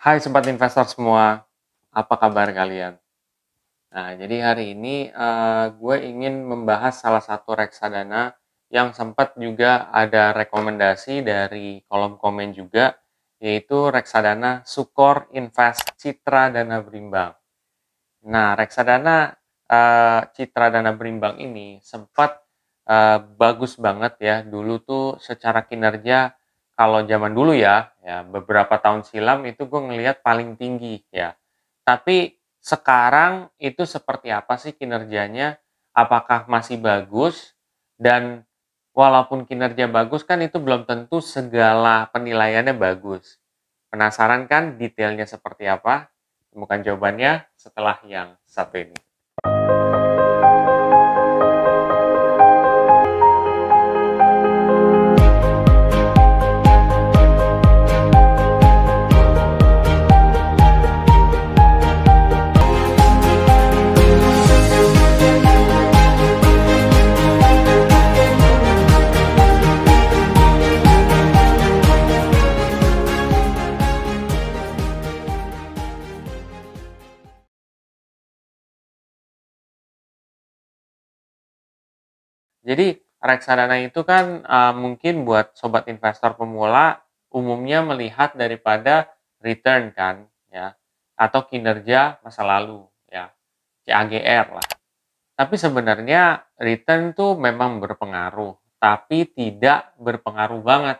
Hai sobat investor semua, apa kabar kalian? Nah, jadi hari ini gue ingin membahas salah satu reksadana yang sempat juga ada rekomendasi dari kolom komen juga, yaitu reksadana Sukor Invest Citra Dana Berimbang. Nah, reksadana Citra Dana Berimbang ini sempat bagus banget ya. Dulu tuh secara kinerja kalau zaman dulu ya beberapa tahun silam itu gue ngelihat paling tinggi ya. Tapi sekarang itu seperti apa sih kinerjanya? Apakah masih bagus? Dan walaupun kinerja bagus kan itu belum tentu segala penilaiannya bagus. Penasaran kan detailnya seperti apa? Temukan jawabannya setelah yang satu ini. Jadi reksadana itu kan mungkin buat sobat investor pemula umumnya melihat daripada return kan ya atau kinerja masa lalu ya, CAGR lah. Tapi sebenarnya return tuh memang berpengaruh, tapi tidak berpengaruh banget.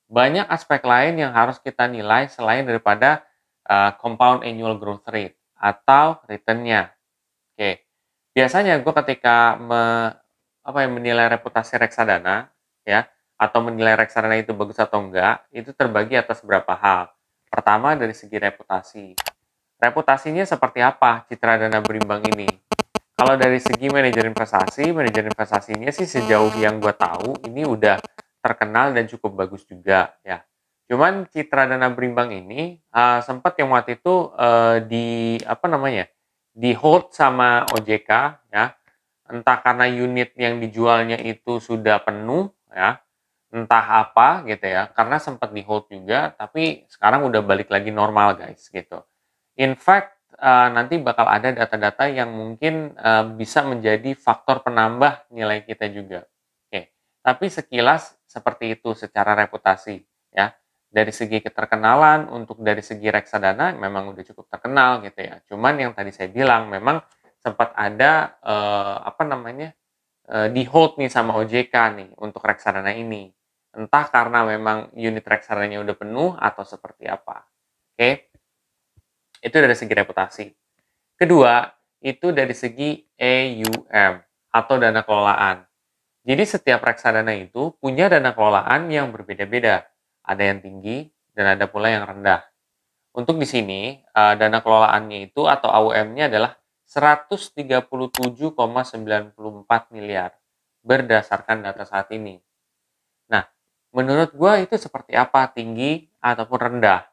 Banyak aspek lain yang harus kita nilai selain daripada compound annual growth rate atau return-nya. Oke, biasanya gue ketika menilai reputasi reksadana ya atau menilai reksadana itu bagus atau enggak itu terbagi atas beberapa hal. Pertama dari segi reputasi. Reputasinya seperti apa Citra Dana Berimbang ini? Kalau dari segi manajer investasinya sih sejauh yang gue tahu ini udah terkenal dan cukup bagus juga ya. Cuman Citra Dana Berimbang ini sempat yang waktu itu di apa namanya di hold sama OJK ya, entah karena unit yang dijualnya itu sudah penuh ya, entah apa gitu ya, karena sempat di hold juga, tapi sekarang udah balik lagi normal guys gitu. In fact, nanti bakal ada data-data yang mungkin bisa menjadi faktor penambah nilai kita juga. Oke, tapi sekilas seperti itu secara reputasi ya. Dari segi keterkenalan, untuk dari segi reksadana memang udah cukup terkenal gitu ya. Cuman yang tadi saya bilang memang sempat ada di hold nih sama OJK nih untuk reksadana ini. Entah karena memang unit reksadananya udah penuh atau seperti apa. Oke. Itu dari segi reputasi. Kedua, itu dari segi AUM atau dana kelolaan. Jadi setiap reksadana itu punya dana kelolaan yang berbeda-beda. Ada yang tinggi dan ada pula yang rendah. Untuk di sini, dana kelolaannya itu atau AUM-nya adalah 137,94 miliar berdasarkan data saat ini. Nah, menurut gue itu seperti apa, tinggi ataupun rendah?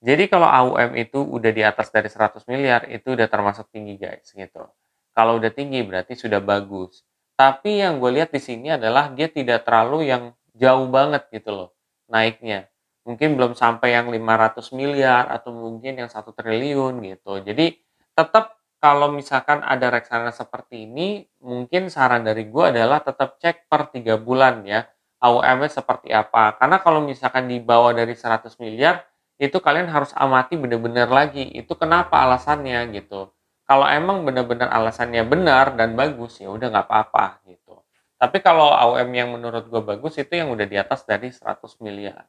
Jadi kalau AUM itu udah di atas dari 100 miliar, itu udah termasuk tinggi guys, gitu. Kalau udah tinggi berarti sudah bagus. Tapi yang gue lihat di sini adalah dia tidak terlalu yang jauh banget gitu loh naiknya. Mungkin belum sampai yang 500 miliar atau mungkin yang 1 triliun gitu. Jadi tetap kalau misalkan ada reksadana seperti ini, mungkin saran dari gue adalah tetap cek per 3 bulan ya. AUM-nya seperti apa. Karena kalau misalkan di bawah dari 100 miliar, itu kalian harus amati benar-benar lagi, itu kenapa alasannya gitu. Kalau emang benar-benar alasannya benar dan bagus, ya udah nggak apa-apa gitu. Tapi kalau AUM yang menurut gue bagus itu yang udah di atas dari 100 miliar.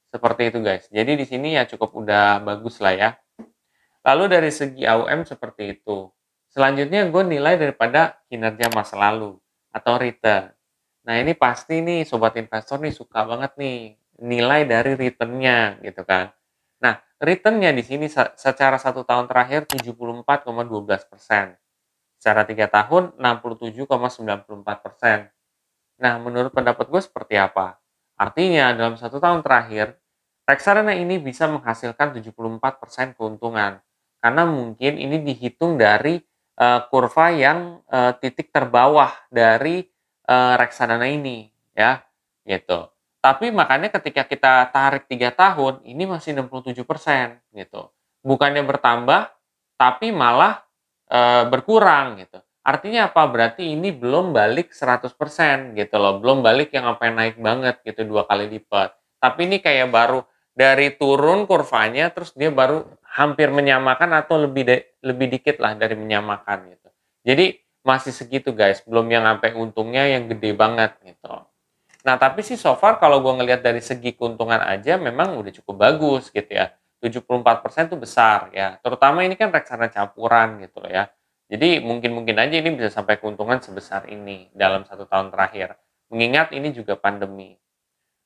Seperti itu guys. Jadi di sini ya cukup udah bagus lah ya. Lalu dari segi AUM seperti itu. Selanjutnya gue nilai daripada kinerja masa lalu atau return. Nah ini pasti nih sobat investor nih suka banget nih nilai dari returnnya gitu kan. Nah returnnya di sini secara 1 tahun terakhir 74,12%, secara 3 tahun 67,94%. Nah menurut pendapat gue seperti apa? Artinya dalam 1 tahun terakhir reksadana ini bisa menghasilkan 74% keuntungan karena mungkin ini dihitung dari kurva yang titik terbawah dari reksadana ini ya gitu. Tapi makanya ketika kita tarik 3 tahun ini masih 67% gitu. bukannya bertambah, tapi malah, berkurang gitu. Artinya apa? Berarti ini belum balik 100% gitu loh, belum balik yang sampai naik banget gitu 2 kali lipat. Tapi ini kayak baru dari turun kurvanya, terus dia baru hampir menyamakan atau lebih dikit lah dari menyamakan gitu. Jadi masih segitu guys, belum yang sampai untungnya yang gede banget gitu. Nah, tapi sih so far kalau gue ngelihat dari segi keuntungan aja memang udah cukup bagus gitu ya. 74% tuh besar ya. Terutama ini kan reksadana campuran gitu loh ya. Jadi mungkin-mungkin aja ini bisa sampai keuntungan sebesar ini dalam 1 tahun terakhir. Mengingat ini juga pandemi.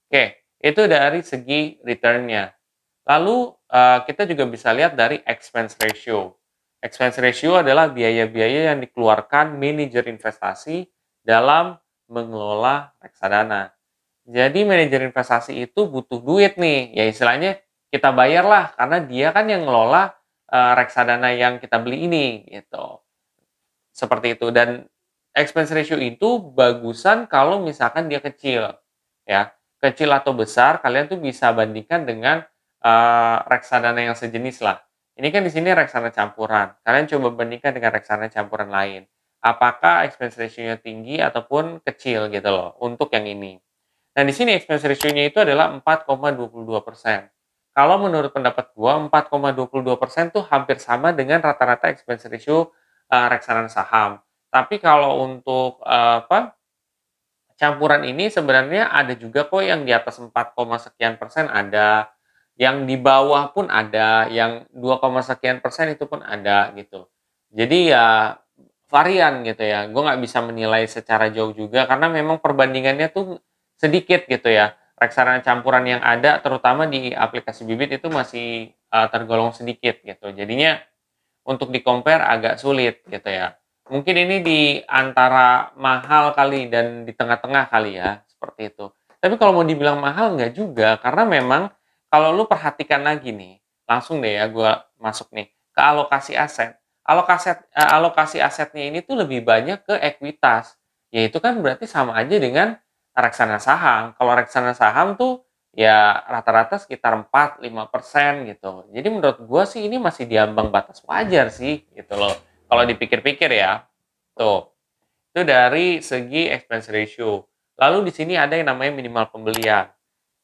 Oke, itu dari segi return-nya. Lalu kita juga bisa lihat dari expense ratio. Expense ratio adalah biaya-biaya yang dikeluarkan manajer investasi dalam mengelola reksadana. Jadi manajer investasi itu butuh duit nih, ya istilahnya kita bayarlah karena dia kan yang ngelola reksadana yang kita beli ini gitu. Seperti itu dan expense ratio itu bagusan kalau misalkan dia kecil ya. Kecil atau besar kalian tuh bisa bandingkan dengan reksadana yang sejenis lah. Ini kan di sini reksadana campuran. Kalian coba bandingkan dengan reksadana campuran lain. Apakah expense ratio-nya tinggi ataupun kecil gitu loh untuk yang ini. Nah, di sini expense ratio-nya itu adalah 4,22%. Kalau menurut pendapat gua 4,22% tuh hampir sama dengan rata-rata expense ratio reksadana saham. Tapi kalau untuk campuran ini sebenarnya ada juga kok yang di atas 4, sekian persen ada, yang di bawah pun ada, yang 2, sekian persen itu pun ada gitu. Jadi ya varian gitu ya. Gue nggak bisa menilai secara jauh juga karena memang perbandingannya tuh sedikit gitu ya. Reksadana campuran yang ada terutama di aplikasi Bibit itu masih tergolong sedikit gitu. Jadinya untuk di-compare agak sulit gitu ya. Mungkin ini di antara mahal kali dan di tengah-tengah kali ya, seperti itu. Tapi kalau mau dibilang mahal nggak juga, karena memang kalau lu perhatikan lagi nih, langsung deh ya gue masuk nih ke alokasi aset. Alokasi asetnya ini tuh lebih banyak ke ekuitas. Ya itu kan berarti sama aja dengan reksadana saham. Kalau reksadana saham tuh ya rata-rata sekitar 4-5% gitu. Jadi menurut gua sih ini masih di ambang batas wajar sih gitu loh. Kalau dipikir-pikir ya. Tuh, itu dari segi expense ratio. Lalu di sini ada yang namanya minimal pembelian.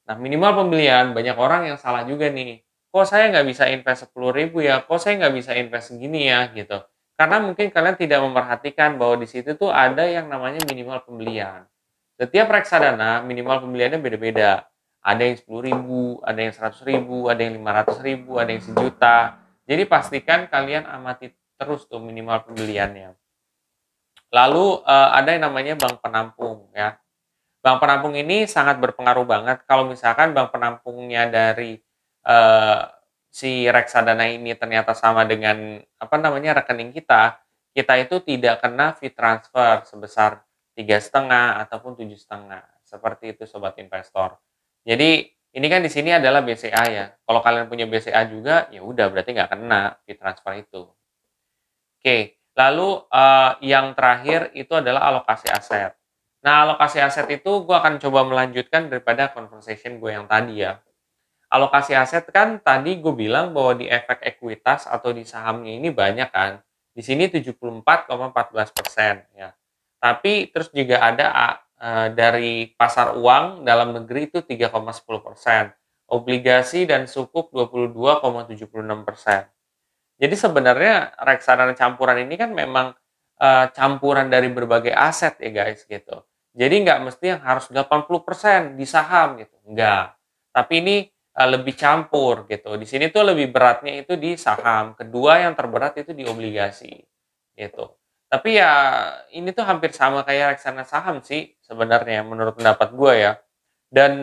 Nah, minimal pembelian banyak orang yang salah juga nih. Kok saya nggak bisa invest 10.000 ya? Kok saya nggak bisa invest segini ya? Gitu. Karena mungkin kalian tidak memperhatikan bahwa di situ tuh ada yang namanya minimal pembelian. Setiap reksadana minimal pembeliannya beda-beda. Ada yang 10.000, ada yang 100.000, ada yang 500.000, ada yang sejuta. Jadi pastikan kalian amati terus tuh minimal pembeliannya. Lalu ada yang namanya bank penampung ya. Bank penampung ini sangat berpengaruh banget kalau misalkan bank penampungnya dari eh, si reksadana ini ternyata sama dengan apa namanya rekening kita, kita itu tidak kena fee transfer sebesar 3,5 ataupun 7,5. Seperti itu sobat investor. Jadi ini kan di sini adalah BCA ya. Kalau kalian punya BCA juga, ya udah berarti nggak kena fee transfer itu. Oke, lalu yang terakhir itu adalah alokasi aset. Nah, alokasi aset itu gue akan coba melanjutkan daripada conversation gue yang tadi ya. Alokasi aset kan tadi gue bilang bahwa di efek ekuitas atau di sahamnya ini banyak kan. Di sini 74,14% ya. Tapi terus juga ada dari pasar uang dalam negeri itu 3,10%. Obligasi dan sukuk 22,76%. Jadi sebenarnya reksadana campuran ini kan memang, campuran dari berbagai aset ya guys gitu. Jadi nggak mesti yang harus 80% di saham gitu, enggak. Tapi ini, lebih campur gitu. Di sini tuh lebih beratnya itu di saham, kedua yang terberat itu di obligasi, gitu. Tapi ya ini tuh hampir sama kayak reksadana saham sih sebenarnya menurut pendapat gue ya. Dan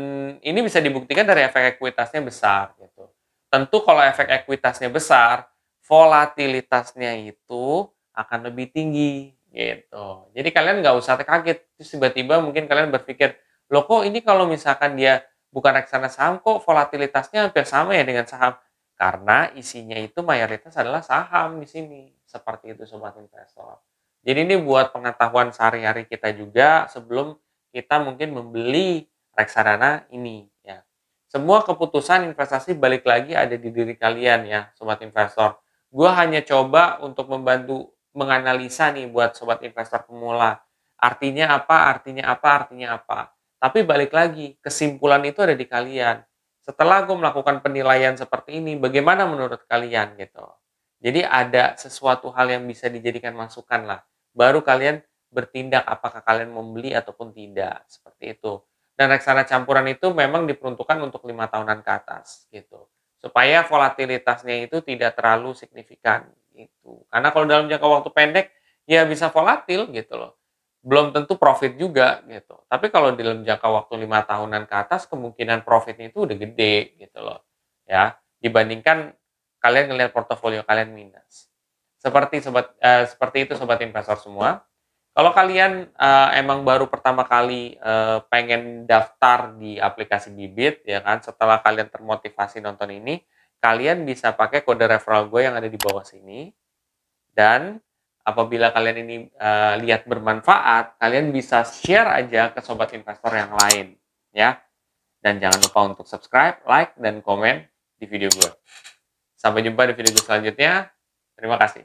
ini bisa dibuktikan dari efek ekuitasnya besar gitu. Tentu kalau efek ekuitasnya besar, volatilitasnya itu akan lebih tinggi gitu. Jadi kalian nggak usah kaget terus tiba-tiba mungkin kalian berpikir, "Loh kok ini kalau misalkan dia bukan reksadana saham kok volatilitasnya hampir sama ya dengan saham?" Karena isinya itu mayoritas adalah saham di sini. Seperti itu sobat investor. Jadi ini buat pengetahuan sehari-hari kita juga sebelum kita mungkin membeli reksadana ini ya. Semua keputusan investasi balik lagi ada di diri kalian ya, sobat investor. Gua hanya coba untuk membantu menganalisa nih buat sobat investor pemula. Artinya apa, artinya apa, artinya apa. Tapi balik lagi, kesimpulan itu ada di kalian. Setelah gue melakukan penilaian seperti ini, bagaimana menurut kalian gitu. Jadi ada sesuatu hal yang bisa dijadikan masukan lah. Baru kalian bertindak apakah kalian membeli ataupun tidak. Seperti itu. Dan reksadana campuran itu memang diperuntukkan untuk 5 tahunan ke atas gitu. Supaya volatilitasnya itu tidak terlalu signifikan gitu. Karena kalau dalam jangka waktu pendek ya bisa volatil gitu loh. Belum tentu profit juga gitu. Tapi kalau dalam jangka waktu 5 tahunan ke atas kemungkinan profitnya itu udah gede gitu loh. Ya, dibandingkan kalian ngelihat portofolio kalian minus. Seperti itu sobat investor semua. Kalau kalian emang baru pertama kali pengen daftar di aplikasi Bibit ya kan, setelah kalian termotivasi nonton ini, kalian bisa pakai kode referral gue yang ada di bawah sini. Dan apabila kalian ini lihat bermanfaat, kalian bisa share aja ke sobat investor yang lain ya. Dan jangan lupa untuk subscribe, like, dan komen di video gue. Sampai jumpa di video gue selanjutnya. Terima kasih.